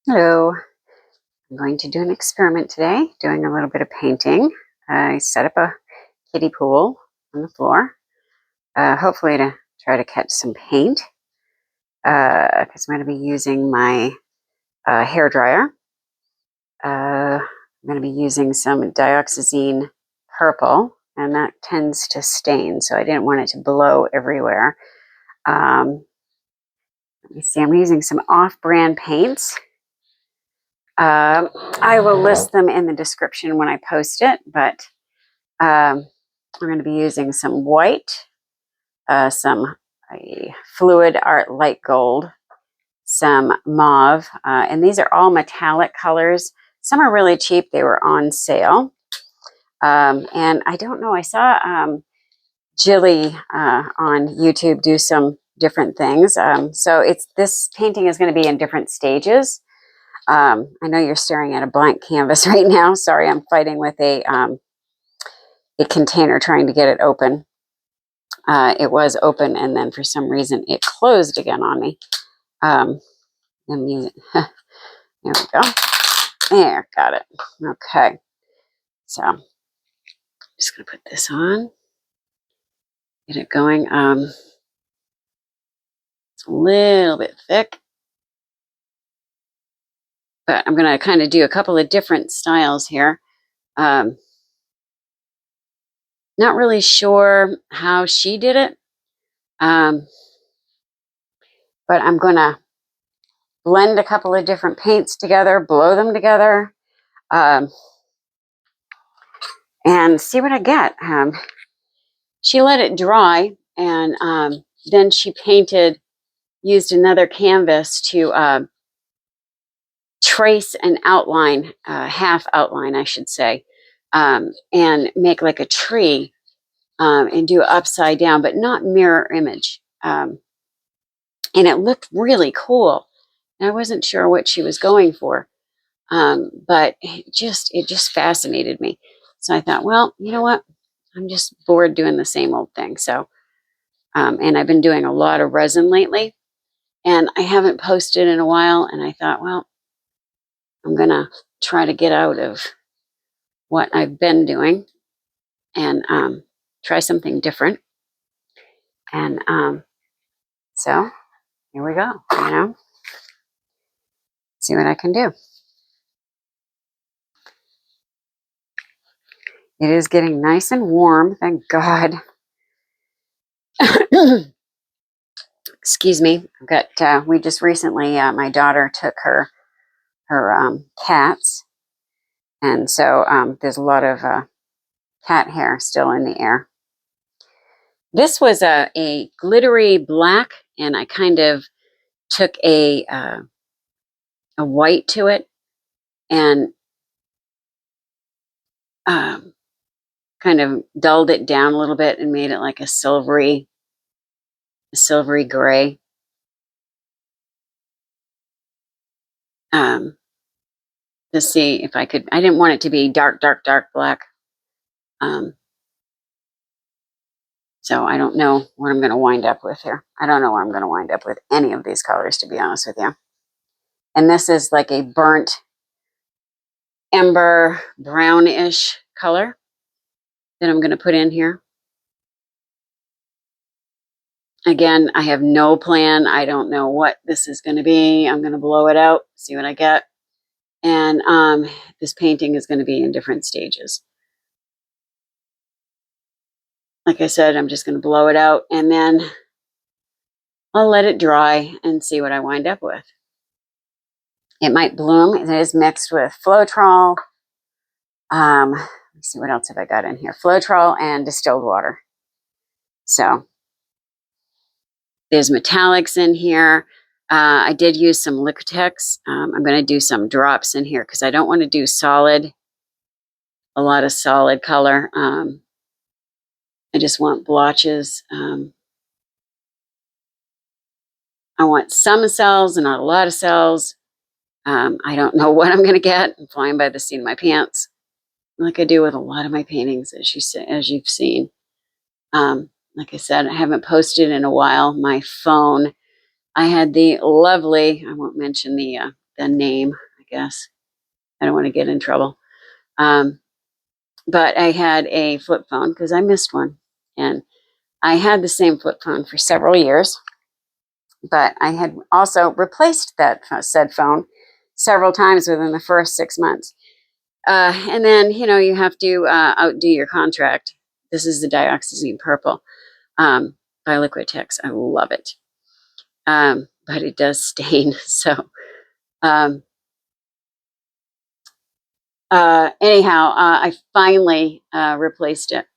Hello, I'm going to do an experiment today, doing a little bit of painting. I set up a kiddie pool on the floor, hopefully to try to catch some paint, because I'm going to be using my hair dryer. I'm going to be using some dioxazine purple, and that tends to stain, so I didn't want it to blow everywhere. Let me see, I'm using some off-brand paints. I will list them in the description when I post it, but I'm going to be using some white, some fluid art light gold, some mauve, and these are all metallic colors. Some are really cheap. They were on sale. And I don't know, I saw Jilly on YouTube do some different things. So this painting is going to be in different stages. I know you're staring at a blank canvas right now. Sorry, I'm fighting with a container trying to get it open. It was open, and then for some reason it closed again on me. I'm using, there we go. There, got it. Okay, so I'm just gonna put this on, get it going. It's a little bit thick, but I'm gonna kind of do a couple of different styles here. Not really sure how she did it, but I'm gonna blend a couple of different paints together, blow them together, and see what I get. She let it dry, and then she used another canvas to trace an outline, half outline, I should say, and make like a tree, and do it upside down, but not mirror image. And it looked really cool. And I wasn't sure what she was going for, but it just fascinated me. So I thought, well, you know what? I'm just bored doing the same old thing. So, and I've been doing a lot of resin lately, and I haven't posted in a while. And I thought, well, I'm going to try to get out of what I've been doing and try something different. And so here we go, see what I can do. It is getting nice and warm, thank God. Excuse me. I've got, we just recently, my daughter took her cats. And so there's a lot of cat hair still in the air. This was a glittery black, and I kind of took a white to it and kind of dulled it down a little bit and made it like a silvery gray. To see if I could, I didn't want it to be dark black. So I don't know what I'm going to wind up with here. I don't know what I'm going to wind up with any of these colors, to be honest with you. And this is like a burnt ember brownish color that I'm going to put in here. Again, I have no plan. I don't know what this is going to be. I'm going to blow it out, see what I get. And this painting is going to be in different stages. Like I said, I'm just going to blow it out, and then I'll let it dry and see what I wind up with. It might bloom. It is mixed with Floetrol. Let me see, what else have I got in here? Floetrol and distilled water. So there's metallics in here. I did use some Liquitex. I'm going to do some drops in here because I don't want to do a lot of solid color. I just want blotches. I want some cells and not a lot of cells. I don't know what I'm going to get. I'm flying by the seat of my pants, like I do with a lot of my paintings, as you've seen. Like I said, I haven't posted in a while. My phone, I had the lovely, I won't mention the the name, I guess. I don't want to get in trouble. But I had a flip phone because I missed one. And I had the same flip phone for several years. But I had also replaced that said phone several times within the first 6 months. And then, you have to outdo your contract. This is the dioxazine purple by Liquitex. I love it. But it does stain. So anyhow, I finally replaced it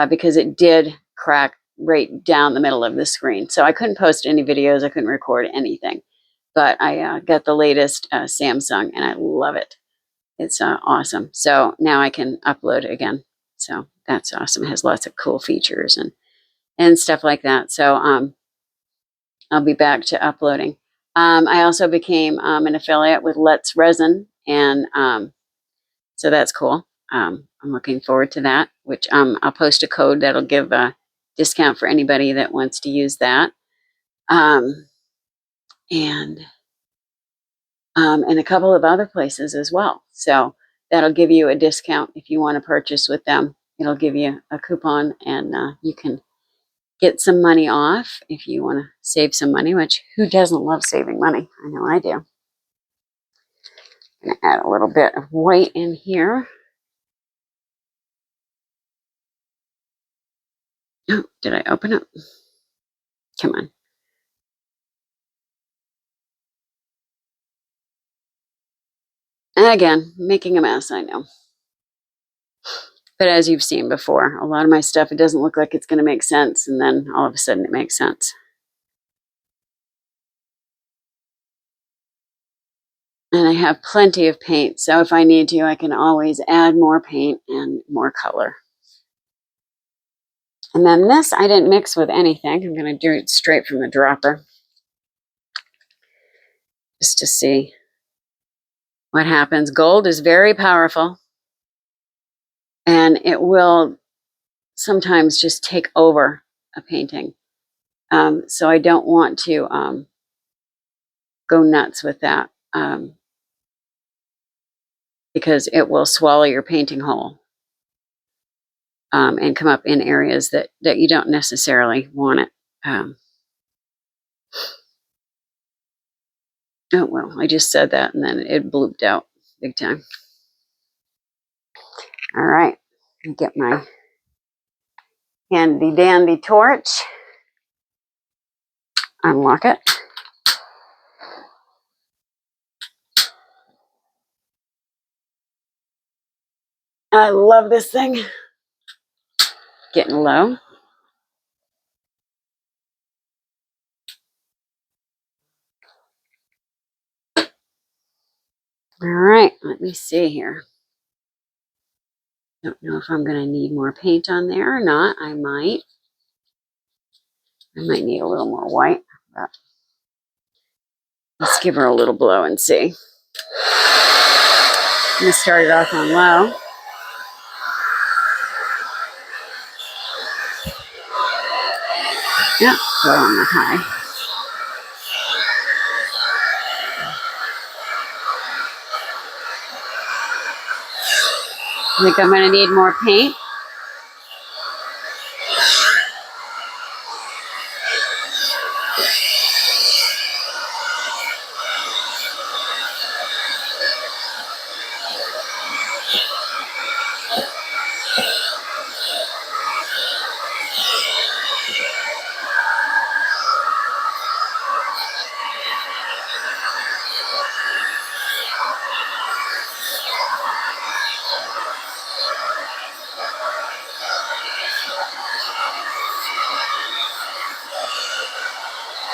because it did crack right down the middle of the screen. So I couldn't post any videos. I couldn't record anything. But I got the latest Samsung, and I love it. It's awesome. So now I can upload again. So that's awesome. It has lots of cool features and stuff like that. So I'll be back to uploading. I also became an affiliate with Let's Resin, and so that's cool. I'm looking forward to that, which I'll post a code that'll give a discount for anybody that wants to use that. And a couple of other places as well. So that'll give you a discount if you want to purchase with them. It'll give you a coupon, and you can get some money off if you want to save some money, which who doesn't love saving money? I know I do. I'm going to add a little bit of white in here. Oh, did I open it? Come on. And again, making a mess, I know. But as you've seen before, a lot of my stuff, it doesn't look like it's going to make sense, and then all of a sudden it makes sense. And I have plenty of paint, so if I need to, I can always add more paint and more color. And then this, I didn't mix with anything. I'm going to do it straight from the dropper, just to see what happens. Gold is very powerful, and it will sometimes just take over a painting. So I don't want to go nuts with that because it will swallow your painting whole and come up in areas that you don't necessarily want it. Oh, well, I just said that and then it blooped out big time. All right, get my handy dandy torch. Unlock it. I love this thing. Getting low. All right, let me see here. Don't know if I'm going to need more paint on there or not. I might need a little more white, but let's give her a little blow and see. I'm going to start it off on low. Yep, go on the high. I think I'm going to need more paint.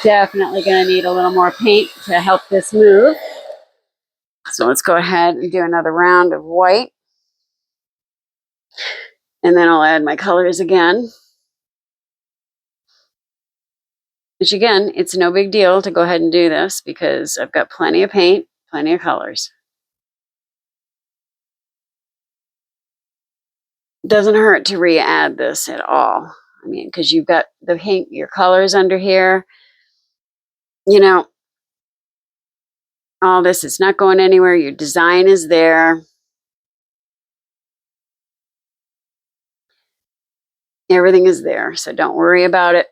Definitely going to need a little more paint to help this move. So let's go ahead and do another round of white. And then I'll add my colors again. Which again, it's no big deal to go ahead and do this because I've got plenty of paint, plenty of colors. It doesn't hurt to re-add this at all. I mean, because you've got the paint, your colors under here. You know, all this. It's not going anywhere. Your design is there. Everything is there. So don't worry about it.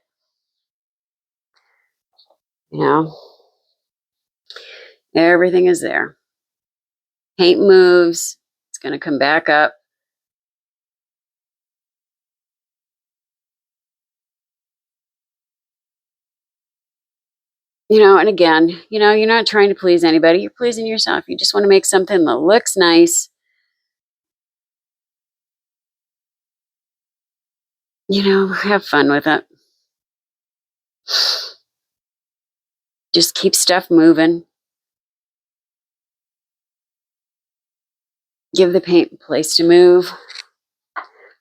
You know, everything is there. Paint moves. It's going to come back up. You know, and again, you know, you're not trying to please anybody. You're pleasing yourself. You just want to make something that looks nice. You know, have fun with it. Just keep stuff moving. Give the paint a place to move.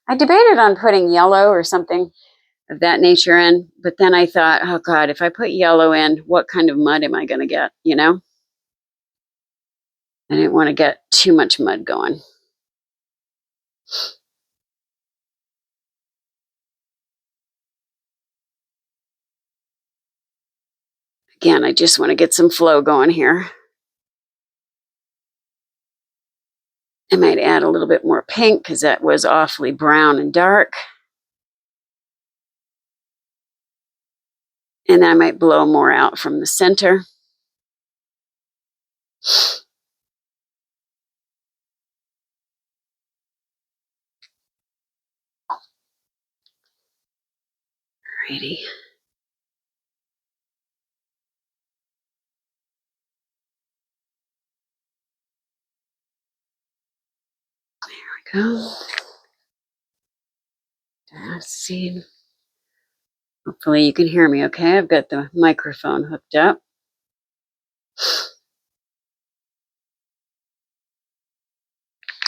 I debated on putting yellow or something of that nature in, but then I thought, oh God, if I put yellow in, what kind of mud am I going to get? You know, I didn't want to get too much mud going. Again, I just want to get some flow going here. I might add a little bit more pink because that was awfully brown and dark. And I might blow more out from the center. Alrighty. There we go. Let's see. Hopefully you can hear me okay. I've got the microphone hooked up.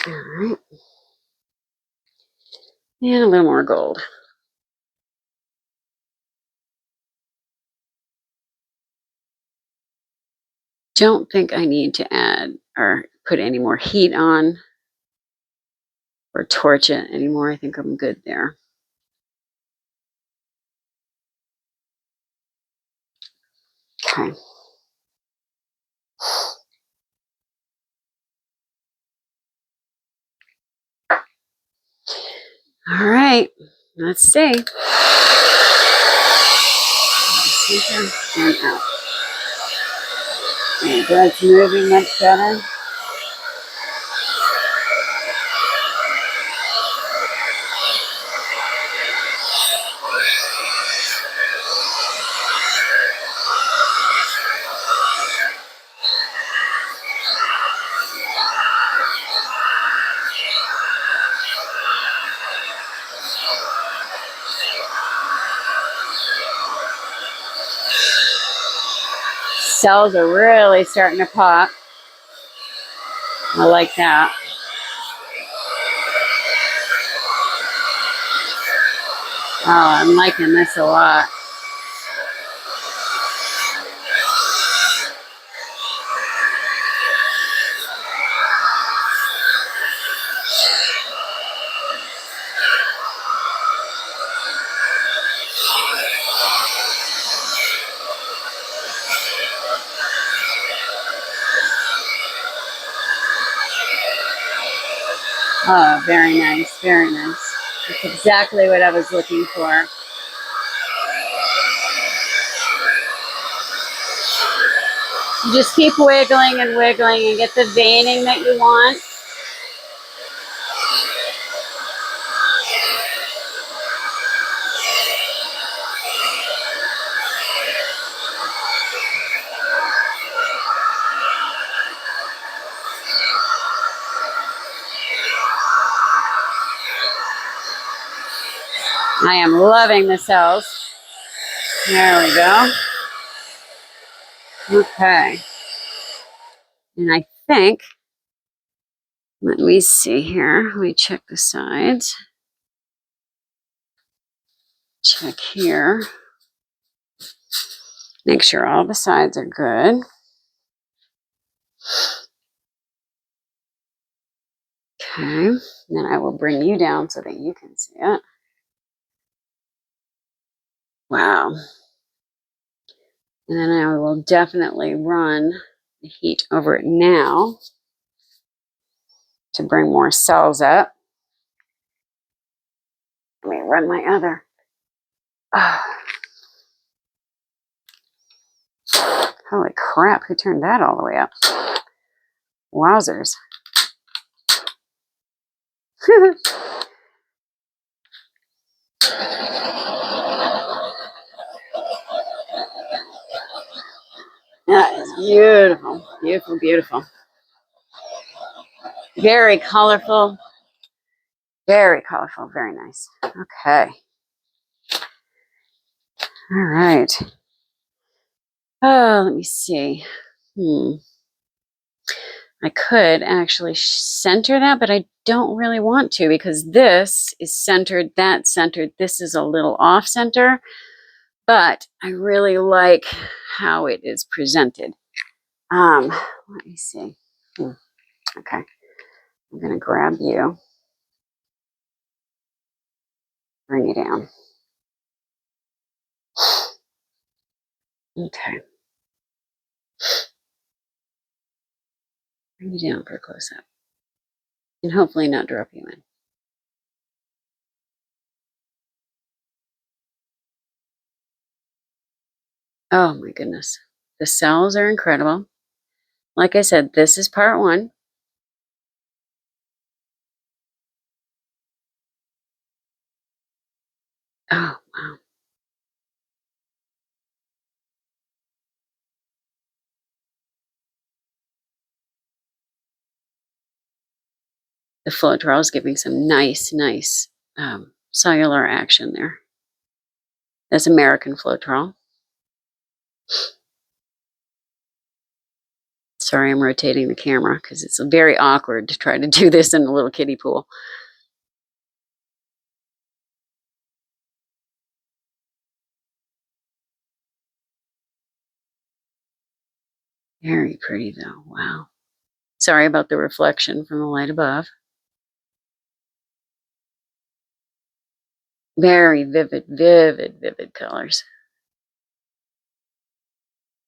All right. And a little more gold. Don't think I need to add or put any more heat on or torch it anymore. I think I'm good there. Okay. All right. Let's see. And out. And that's moving much better. Cells are really starting to pop. I like that. Oh, I'm liking this a lot. Oh, very nice, very nice. That's exactly what I was looking for. You just keep wiggling and wiggling and get the veining that you want. I am loving the cells. There we go. Okay. And I think, let me see here. Let me check the sides. Check here. Make sure all the sides are good. Okay. Then I will bring you down so that you can see it. Wow. And then I will definitely run the heat over it now to bring more cells up. Let me run my other. Holy crap, who turned that all the way up? Wowzers. That is beautiful. Beautiful, beautiful. Very colorful. Very colorful. Very nice. Okay. All right. Oh, let me see. I could actually center that, but I don't really want to because this is centered, that's centered. This is a little off center, but I really like how it is presented. Let me see. Okay. I'm going to grab you. Bring you down. Okay. Bring you down for a close-up. And hopefully not drop you in. Oh my goodness. The cells are incredible. Like I said, this is part one. Oh, wow. The Floetrol is giving some nice cellular action there. That's American Floetrol. Sorry, I'm rotating the camera because it's very awkward to try to do this in a little kiddie pool. Very pretty though. Wow. Sorry about the reflection from the light above. Very vivid, vivid, vivid colors.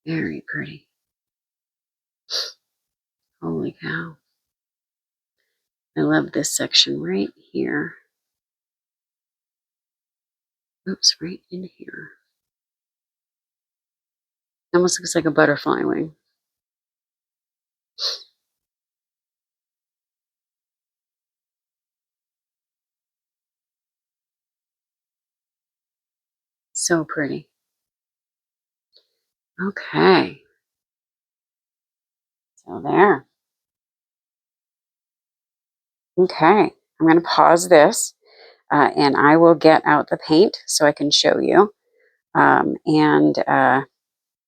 Very pretty. Holy cow. I love this section right here. Oops, right in here. Almost looks like a butterfly wing. So pretty. Okay. So there. Okay. I'm going to pause this and I will get out the paint so I can show you and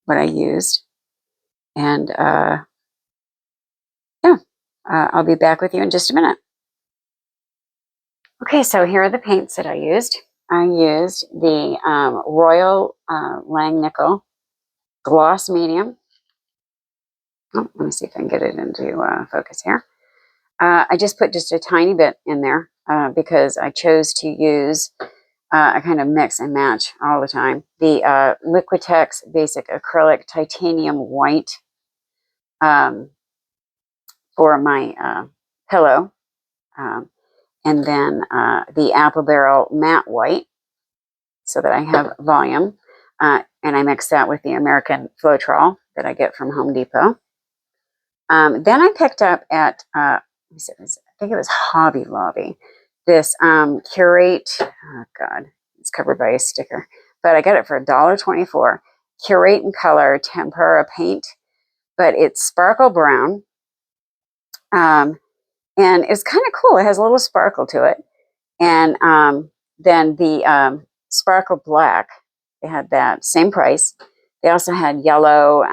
what I used. And yeah, I'll be back with you in just a minute. Okay, so here are the paints that I used. I used the Royal Langnickel Gloss Medium. Oh, let me see if I can get it into focus here. I just put just a tiny bit in there because I chose to use, I kind of mix and match all the time, the Liquitex Basic Acrylic Titanium White for my pillow. And then the Apple Barrel Matte White so that I have volume. And I mix that with the American Floetrol that I get from Home Depot. Then I picked up at, I think it was Hobby Lobby, this Curate, oh God, it's covered by a sticker, but I got it for $1.24, Curate and Color Tempera Paint, but it's sparkle brown. And it's kind of cool. It has a little sparkle to it. And then the sparkle black, they had that same price. They also had yellow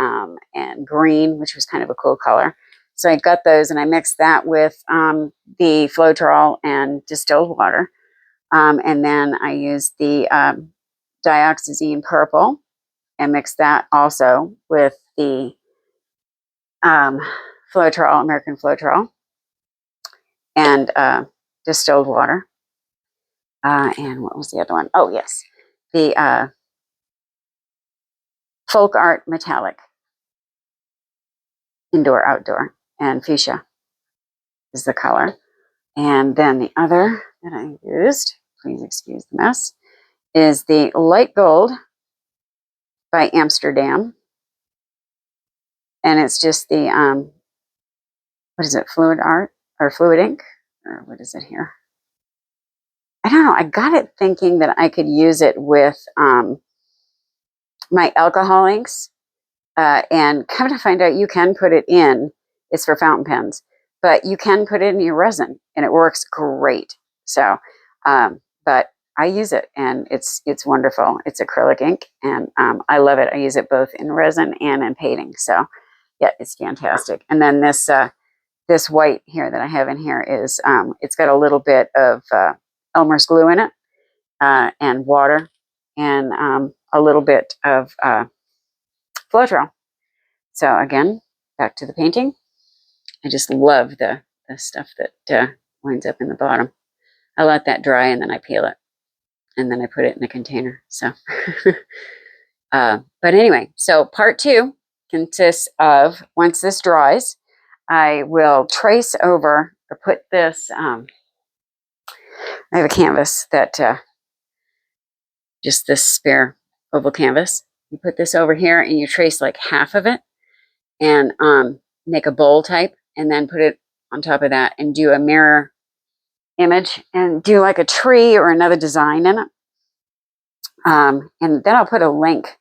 and green, which was kind of a cool color. So I got those and I mixed that with the Floetrol and distilled water. And then I used the dioxazine purple and mixed that also with the Floetrol, American Floetrol, and distilled water. And what was the other one? Oh, yes. The Folk Art Metallic. indoor, outdoor, and fuchsia is the color. And then the other that I used, please excuse the mess, is the light gold by Amsterdam. And it's just the, what is it, fluid art or fluid ink? Or what is it here? I don't know. I got it thinking that I could use it with my alcohol inks. And come to find out, you can put it in. It's for fountain pens, but you can put it in your resin, and it works great. So, but I use it, and it's wonderful. It's acrylic ink, and I love it. I use it both in resin and in painting. So, yeah, it's fantastic. And then this this white here that I have in here is it's got a little bit of Elmer's glue in it, and water, and a little bit of Floetrol. So again, back to the painting. I just love the stuff that winds up in the bottom. I let that dry, and then I peel it, and then I put it in a container. So, but anyway, so part 2 consists of, once this dries, I will trace over or put this, I have a canvas that, just this spare oval canvas. You put this over here and you trace like half of it, and make a bowl type, and then put it on top of that and do a mirror image and do like a tree or another design in it. And then I'll put a link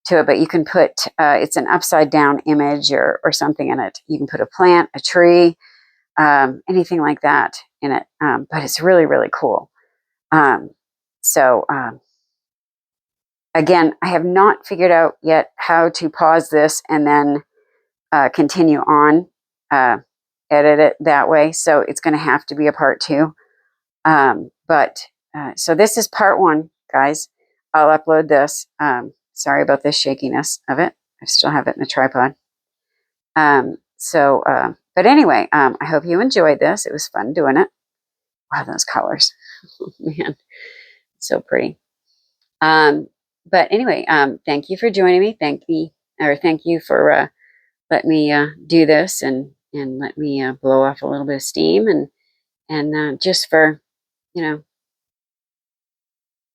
to it, but you can put, it's an upside down image or something in it. You can put a plant, a tree, anything like that in it. But it's really, really cool. So again, I have not figured out yet how to pause this and then continue on, edit it that way. So it's going to have to be a part 2. So this is part 1, guys. I'll upload this. Sorry about this shakiness of it. I still have it in the tripod. But anyway, I hope you enjoyed this. It was fun doing it. Wow, those colors. Man, so pretty. But anyway, thank you for joining me. Thank you for let me do this and let me blow off a little bit of steam, and just for,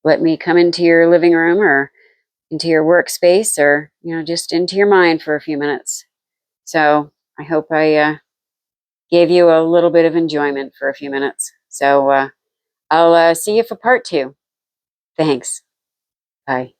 let me come into your living room or into your workspace, or just into your mind for a few minutes. So I hope I gave you a little bit of enjoyment for a few minutes. So I'll see you for part 2. Thanks. Bye.